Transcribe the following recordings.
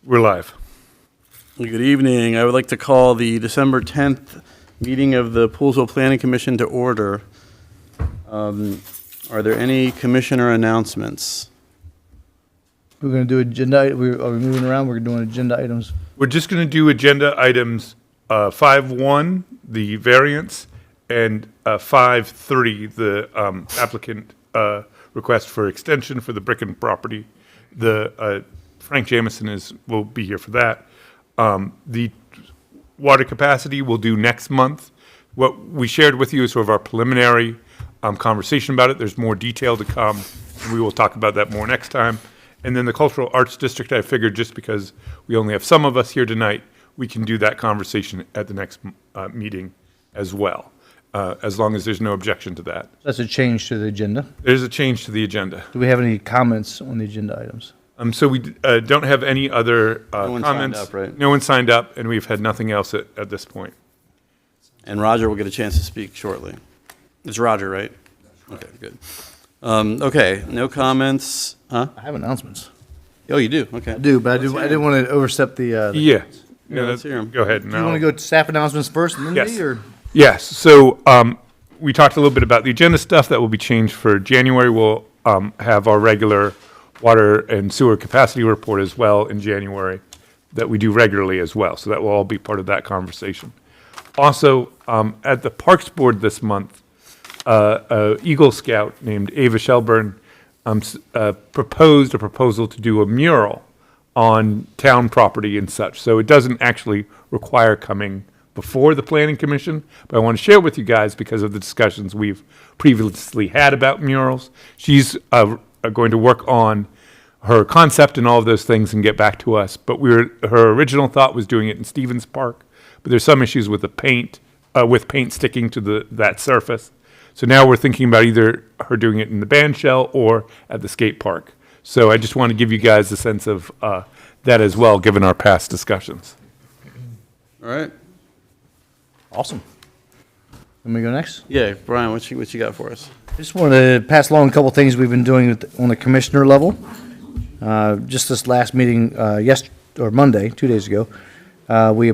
We're live. Good evening. I would like to call the December 10th meeting of the Poolesville Planning Commission to order. Are there any commissioner announcements? We're going to do agenda, are we moving around? We're doing agenda items. We're just going to do agenda items 5.1, the variance, and 5.3, the applicant request for extension for the Bricken property. The Frank Jamison will be here for that. The water capacity we'll do next month. What we shared with you is sort of our preliminary conversation about it. There's more detail to come. We will talk about that more next time. And then the Cultural Arts District, I figured just because we only have some of us here tonight, we can do that conversation at the next meeting as well, as long as there's no objection to that. That's a change to the agenda. There's a change to the agenda. Do we have any comments on the agenda items? So we don't have any other No one comments. signed up, right? No one signed up, and we've had nothing else at this point. And Roger will get a chance to speak shortly. It's Roger, right? Okay, good. Okay, no comments. Huh? I have announcements. Oh, you do? Okay. I do, but I didn't want to overstep the. Yeah. Yeah, let's hear 'em. Go ahead. Do you want to go to staff announcements first and then Yes. me, or? Yes. So we talked a little bit about the agenda stuff that will be changed for January. We'll have our regular water and sewer capacity report as well in January that we do regularly as well. So that will all be part of that conversation. Also, at the Parks Board this month, a Eagle Scout named Ava Shelburne proposed a proposal to do a mural on town property and such. So it doesn't actually require coming before the Planning Commission, but I want to share with you guys because of the discussions we've previously had about murals. She's going to work on her concept and all of those things and get back to us. But her original thought was doing it in Stevens Park, but there's some issues with the paint, sticking to that surface. So now we're thinking about either her doing it in the band shell or at the skate park. So I just want to give you guys a sense of that as well, given our past discussions. All right. Awesome. Let me go next. Yeah, Brian, what you got for us? I just wanted to pass along a couple things we've been doing on the commissioner level. Just this last meeting, Monday, 2 days ago, we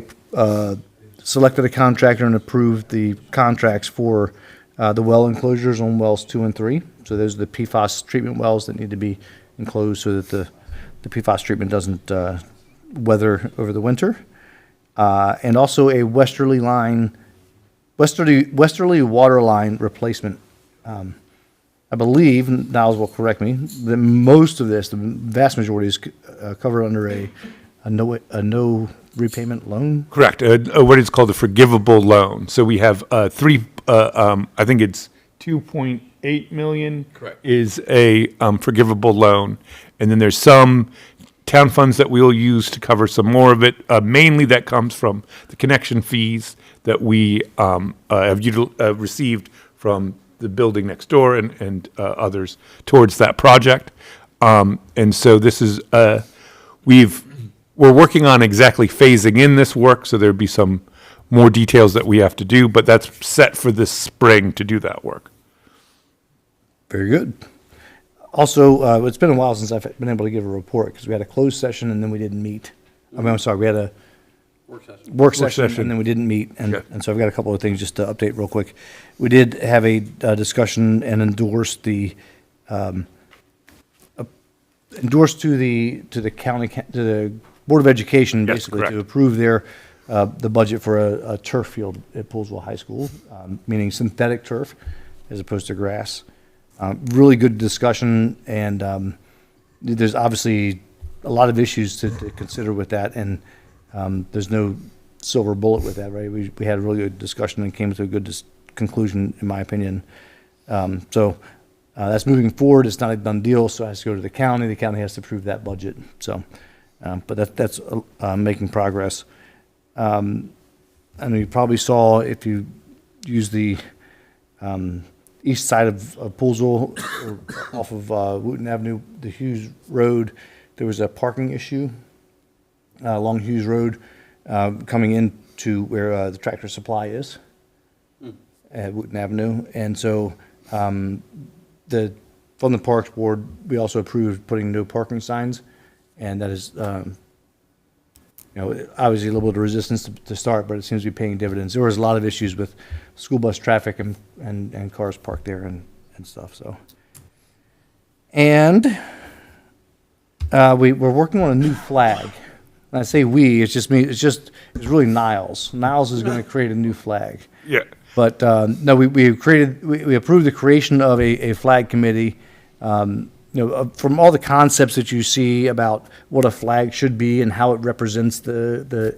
selected a contractor and approved the contracts for the well enclosures on wells 2 and 3. So those are the PFAS treatment wells that need to be enclosed so that the PFAS treatment doesn't weather over the winter. And also a westerly water line replacement. I believe, Niles will correct me, that most of this, the vast majority, is covered under a no repayment loan. Correct. What is called a forgivable loan. So we have I think it's 2.8 million. Correct. Is a forgivable loan, and then there's some town funds that we'll use to cover some more of it. Mainly that comes from the connection fees that we have received from the building next door and others towards that project. And so this is we're working on exactly phasing in this work, so there'll be some more details that we have to do, but that's set for this spring to do that work. Very good. Also, it's been a while since I've been able to give a report because we had a closed session and then we didn't meet. I'm sorry, we had a work session and then we didn't meet. And so I've got a couple of things just to update real quick. We did have a discussion and endorsed to the county, to the Board of Education, Yes, basically correct. to approve the budget for a turf field at Poolesville High School, meaning synthetic turf as opposed to grass. Really good discussion, and there's obviously a lot of issues to consider with that, and there's no silver bullet with that, right? We had a really good discussion and came to a good conclusion, in my opinion. So that's moving forward. It's not a done deal, so it has to go to the county. The county has to approve that budget. So, but that's making progress. And you probably saw, if you use the east side of Poolesville, or off of Wooten Avenue, the Hughes Road, there was a parking issue along Hughes Road coming into where the Tractor Supply is at Wooten Avenue. And so from the Parks Board, we also approved putting no parking signs, and that is obviously a little bit of resistance to start, but it seems to be paying dividends. There was a lot of issues with school bus traffic and cars parked there and stuff, so. And we're working on a new flag. When I say we, it's just me, it's really Niles. Niles is going to create a new flag. Yeah. But no, we approved the creation of a flag committee. From all the concepts that you see about what a flag should be and how it represents the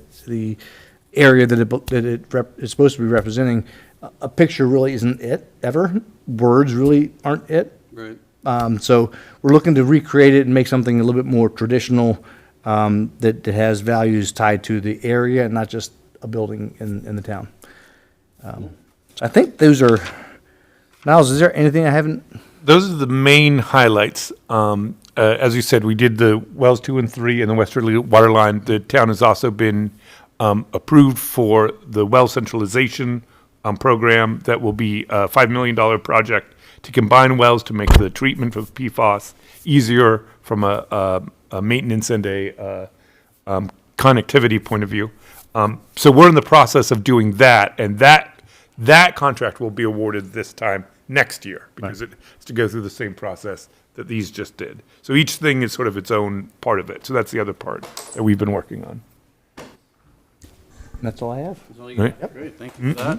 area that it is supposed to be representing, a picture really isn't it ever. Words really aren't it. Right. So we're looking to recreate it and make something a little bit more traditional, that has values tied to the area and not just a building in the town. I think those are. Niles, is there anything I haven't? Those are the main highlights. As you said, we did the wells 2 and 3 and the westerly water line. The town has also been approved for the well centralization program that will be a $5 million project to combine wells to make the treatment of PFAS easier from a maintenance and a connectivity point of view. So we're in the process of doing that, and that contract will be awarded this time next year because it has to go through the same process that these just did. So each thing is sort of its own part of it. So that's the other part that we've been working on. That's all I have. That's all you got? Right. Yep. Great, thank you for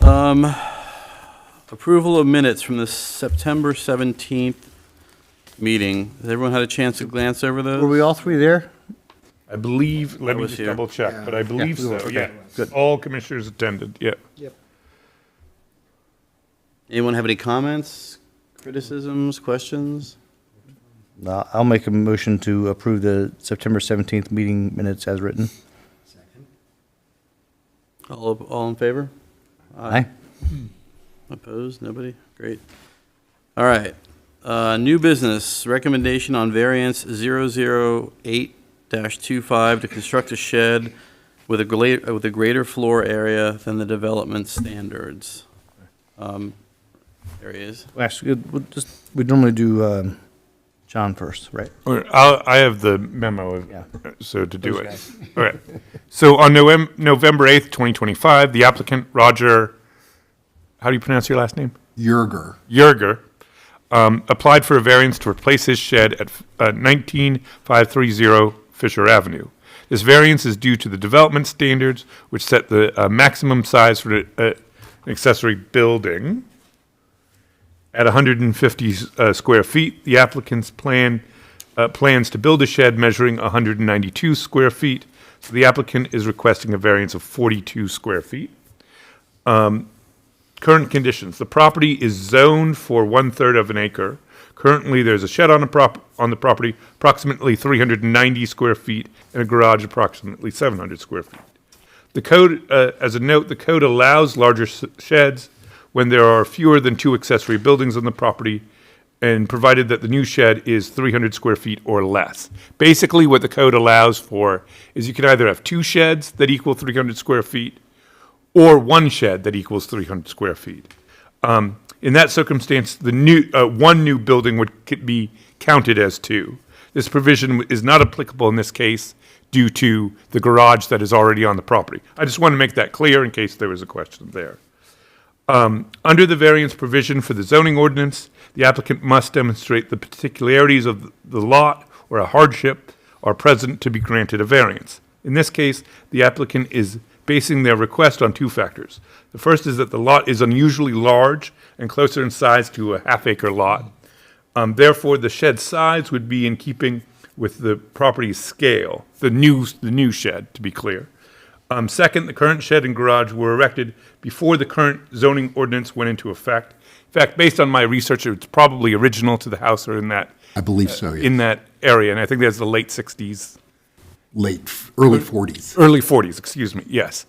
that. Approval of minutes from the September 17th meeting. Has everyone had a chance to glance over those? Were we all three there? I believe, let me was just here. double check, but I believe we were. so, Okay, yeah. good. All commissioners attended, yeah. Yep. Anyone have any comments, criticisms, questions? I'll make a motion to approve the September 17th meeting minutes as written. All in favor? Aye. Opposed? Nobody? Great. All right. New business, recommendation on variance 008-25 to construct a shed with a greater floor area than the development standards. There he is. Well, actually, we normally do John first, right? I have the memo, Yeah. so to do Those it. guys. All right. So on November 8th, 2025, the applicant, Roger, how do you pronounce your last name? Yerger, applied for a variance to replace his shed at 19530 Fisher Avenue. This variance is due to the development standards, which set the maximum size for an accessory building at 150 square feet. The applicant's plans to build a shed measuring 192 square feet. So the applicant is requesting a variance of 42 square feet. Current conditions. The property is zoned for 1/3 of an acre. Currently, there's a shed on the property, approximately 390 square feet, and a garage approximately 700 square feet. The code, as a note, the code allows larger sheds when there are fewer than 2 accessory buildings on the property, and provided that the new shed is 300 square feet or less. Basically, what the code allows for is you can either have 2 sheds that equal 300 square feet, or 1 shed that equals 300 square feet. In that circumstance, the one new building would be counted as 2. This provision is not applicable in this case due to the garage that is already on the property. I just want to make that clear in case there was a question there. Under the variance provision for the zoning ordinance, the applicant must demonstrate the particularities of the lot or a hardship are present to be granted a variance. In this case, the applicant is basing their request on 2 factors. The first is that the lot is unusually large and closer in size to a half-acre lot. Therefore, the shed size would be in keeping with the property's scale, the new shed, to be clear. Second, the current shed and garage were erected before the current zoning ordinance went into effect. In fact, based on my research, it's probably original to the house or in that I believe so, in yeah. that area, and I think that's the late 60s. Early 40s. Early 40s, excuse me, yes.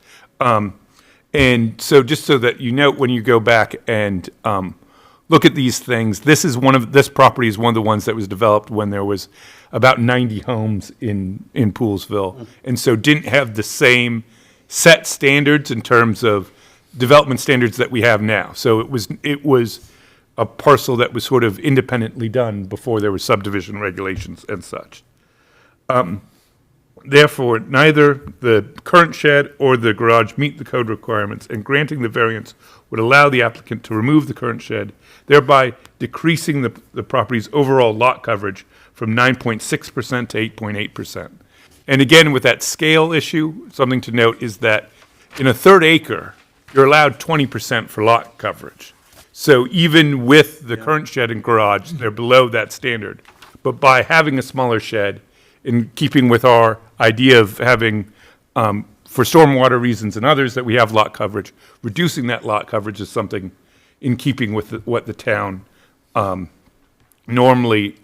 And so just so that you know, when you go back and look at these things, this property is one of the ones that was developed when there was about 90 homes in Poolesville, and so didn't have the same set standards in terms of development standards that we have now. So it was a parcel that was sort of independently done before there were subdivision regulations and such. Therefore, neither the current shed or the garage meet the code requirements, and granting the variance would allow the applicant to remove the current shed, thereby decreasing the property's overall lot coverage from 9.6% to 8.8%. And again, with that scale issue, something to note is that in a third acre, you're allowed 20% for lot coverage. So even with the current shed and garage, they're below that standard. But by having a smaller shed, in keeping with our idea of having, for stormwater reasons and others, that we have lot coverage, reducing that lot coverage is something in keeping with what the town normally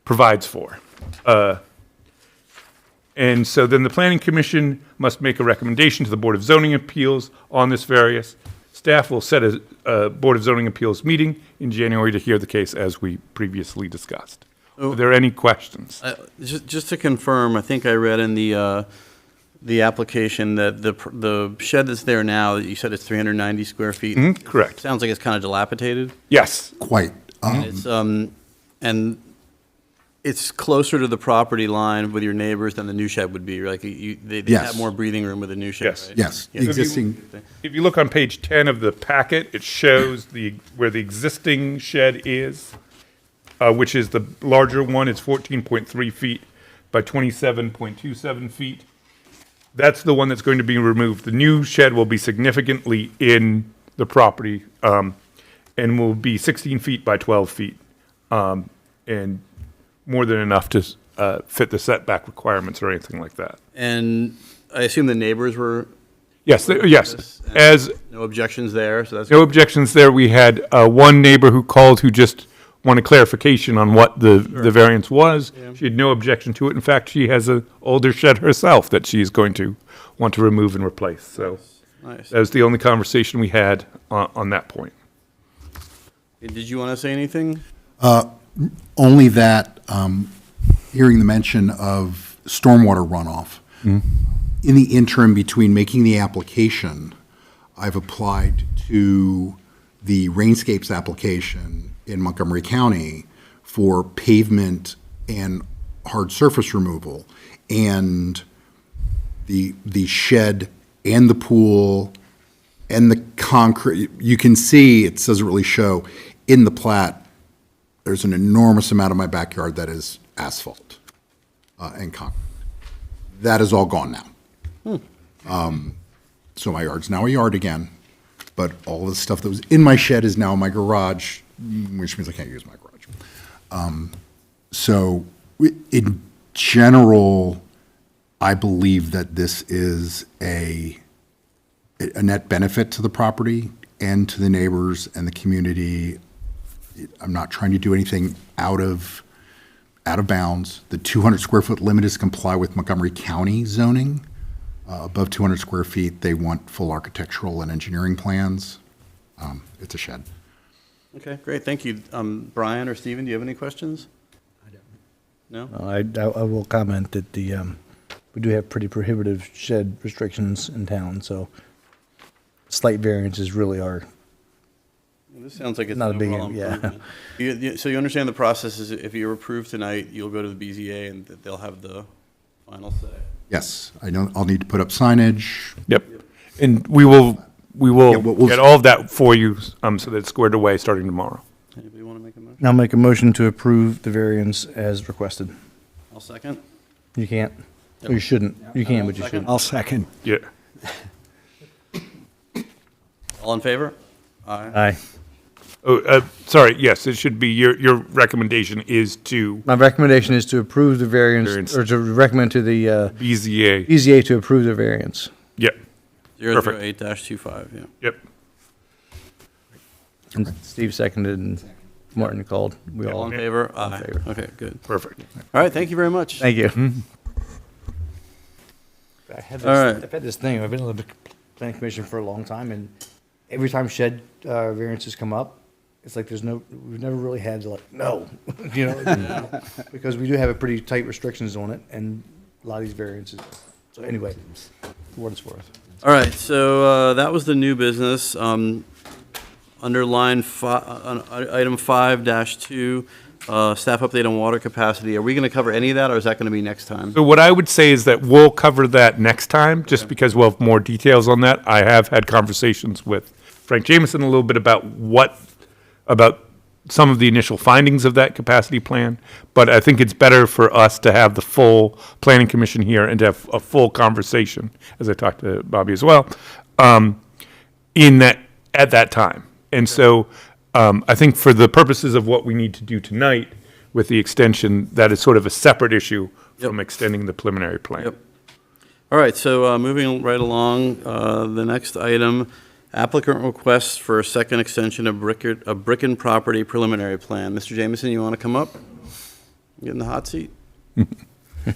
provides for. And so then the Planning Commission must make a recommendation to the Board of Zoning Appeals on this variance. Staff will set a Board of Zoning Appeals meeting in January to hear the case as we previously discussed. Are there any questions? Just to confirm, I think I read in the application that the shed that's there now, you said it's 390 square feet? Correct. Sounds like it's kind of dilapidated. Yes. Quite. And it's closer to the property line with your neighbors than the new shed would be. Like, they Yes. have more breathing room with the new shed, Yes. right? Yes, Yeah. existing, If you look on page 10 of the packet, it shows where the existing shed is, which is the larger one. It's 14.3 feet by 27.27 feet. That's the one that's going to be removed. The new shed will be significantly in the property and will be 16 feet by 12 feet, and more than enough to fit the setback requirements or anything like that. And I assume the neighbors were, Yes, yes. and As no objections there, so that's. no objections there, we had one neighbor who called who just wanted clarification on what the variance was. She had no objection to it. In fact, she has an older shed herself that she's going to want to remove and replace. So Nice. that was the only conversation we had on that point. Did you want to say anything? only that, hearing the mention of stormwater runoff. In the interim between making the application, I've applied to the Rainscapes application in Montgomery County for pavement and hard surface removal. And the shed and the pool and the concrete, you can see, it doesn't really show, in the plat, there's an enormous amount of my backyard that is asphalt and concrete. That is all gone now. So my yard's now a yard again, but all the stuff that was in my shed is now in my garage, which means I can't use my garage. So in general, I believe that this is a net benefit to the property and to the neighbors and the community. I'm not trying to do anything out of bounds. The 200 square foot limit is to comply with Montgomery County zoning. Above 200 square feet, they want full architectural and engineering plans. It's a shed. Okay, great, thank you. Brian or Stephen, do you have any questions? I don't. No? I will comment that we do have pretty prohibitive shed restrictions in town, so slight variances really are, Well, this sounds like it's Not a an big- overall yeah. improvement. So you understand the process is if you're approved tonight, you'll go to the BZA and they'll have the final say. Yes, I'll need to put up signage. Yep. And we will Yeah, we'll- get all of that for you so that it's squared away starting tomorrow. Anybody want to make a motion? I'll make a motion to approve the variance as requested. I'll second. You can't, or you shouldn't. You can, but you shouldn't. I'll second. Yeah. All in favor? Aye. Aye. Oh, sorry, yes, it should be, your recommendation is to My recommendation is to approve the variance, Variance. or to recommend to the BZA. BZA to approve the variance. Yep, 008-25, yeah. yep. And Steve seconded and Martin called. We All all, in favor? Aye. favor. Okay, good. Perfect. All right, thank you very much. thank you. All right. I've had this thing, I've been on the planning commission for a long time, and every time shed variances come up, it's like we've never really had to no, you know, because we do have a pretty tight restrictions on it, and a lot of these variances. So anyway, for what it's worth. All right, so that was the new business. Under line item 5-2, staff update on water capacity. Are we going to cover any of that, or is that going to be next time? So what I would say is that we'll cover that next time, just because we'll have more details on that. I have had conversations with Frank Jameson a little bit about some of the initial findings of that capacity plan, but I think it's better for us to have the full planning commission here and to have a full conversation, as I talked to Bobby as well, at that time. And so I think for the purposes of what we need to do tonight with the extension, that is sort of a separate issue from extending the preliminary plan. Yep. All right, so moving right along, the next item, applicant requests for a second extension of Bricken property preliminary plan. Mr. Jameson, you want to come up? Get in the hot seat?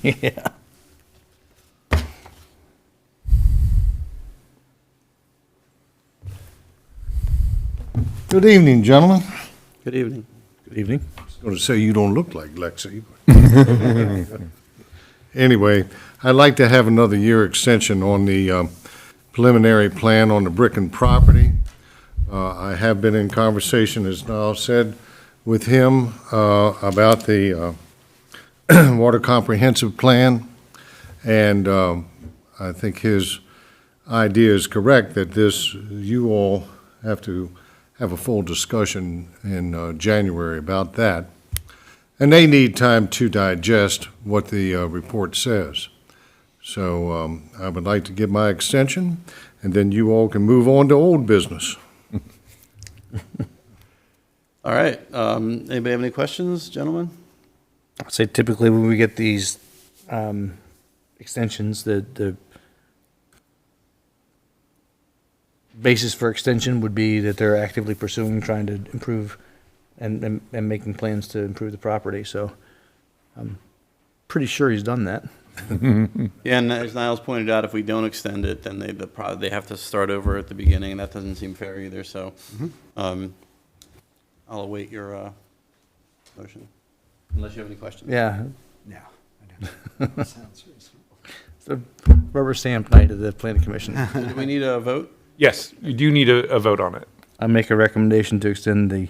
Yeah. Good evening, gentlemen. Good evening. Good evening. I was going to say you don't look like Lexi. Anyway, I'd like to have another year extension on the preliminary plan on the Bricken property. I have been in conversation, as Niall said, with him about the water comprehensive plan, and I think his idea is correct that you all have to have a full discussion in January about that. And they need time to digest what the report says. So I would like to give my extension, and then you all can move on to old business. All right, anybody have any questions, gentlemen? I'd say typically when we get these extensions, the basis for extension would be that they're actively pursuing, trying to improve and making plans to improve the property. So I'm pretty sure he's done that. Yeah, and as Niles pointed out, if we don't extend it, then they have to start over at the beginning, and that doesn't seem fair either, so I'll await your motion, unless you have any questions. Yeah. No, I don't. Sounds reasonable. It's the rubber stamp night of the planning commission. So do we need a vote? Yes, you do need a vote on it. I make a recommendation to extend the,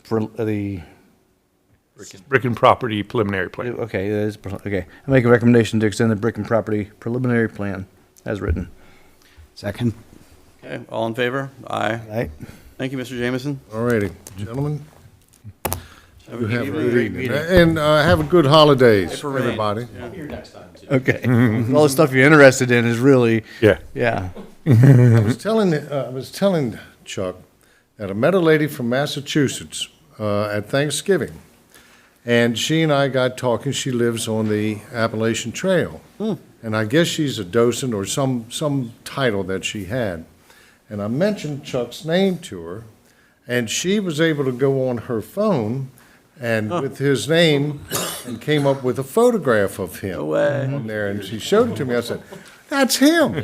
for the, Bricken property preliminary plan. okay, that is, okay. I make a recommendation to extend the Bricken property preliminary plan as written. Second? Okay, all in favor? Aye. Right? Thank you, Mr. Jameson. All righty, gentlemen. Have You a have a good good evening. evening. And have a good holidays, for rain. everybody. Okay. All the stuff you're interested in is really, Yeah. yeah. I was telling Chuck that I met a lady from Massachusetts at Thanksgiving, and she and I got talking. She lives on the Appalachian Trail, and I guess she's a docent or some title that she had. And I mentioned Chuck's name to her, and she was able to go on her phone and with his name and came up with a photograph of him No way. on there, and she showed it to me. I said, "That's him."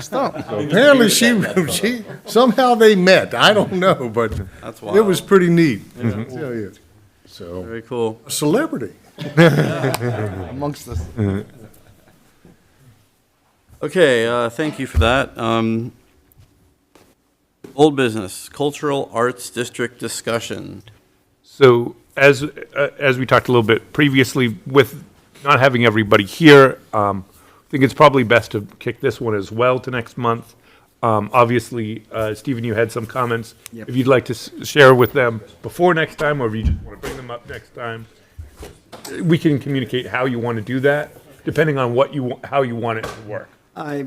So apparently she somehow they met. I don't know, but That's it wild. was pretty neat. I tell you. So Very cool. a celebrity. Amongst us. Okay, thank you for that. Old business, cultural arts district discussion. So as we talked a little bit previously, with not having everybody here, I think it's probably best to kick this one as well to next month. Obviously, Stephen, you had some comments. Yep. If you'd like to share with them before next time, or if you just want to bring them up next time, we can communicate how you want to do that, depending on how you want it to work. I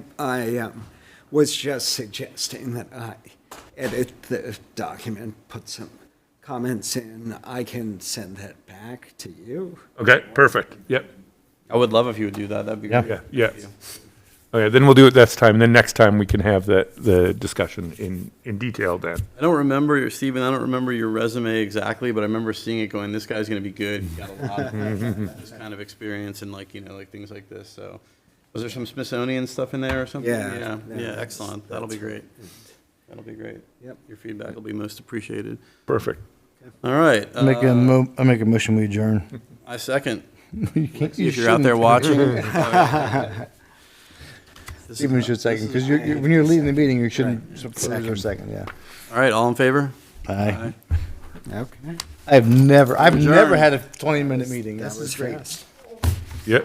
was just suggesting that I edit the document, put some comments in. I can send that back to you. Okay, perfect. Yep. I would love if you would do that. That'd be Yeah. great. Yeah. Okay, then we'll do it this time. Then next time we can have the discussion in detail then. I don't remember Stephen, I don't remember your resume exactly, but I remember seeing it going, this guy's going to be good. He's got a lot of this kind of experience and like things like this. So was there some Smithsonian stuff in there or something? Yeah. Yeah, excellent. That'll be great. That'll be great. Yep. Your feedback will be most appreciated. Perfect. All right. I make a motion we adjourn. I second. You can't- you If you're out there shouldn't. watching. Stephen should second, because when you're leading the meeting, you shouldn't, first or second, yeah. All right, all in favor? Aye. Okay. I've never Adjourned. had a 20-minute meeting. That This was is great. fast. Yeah.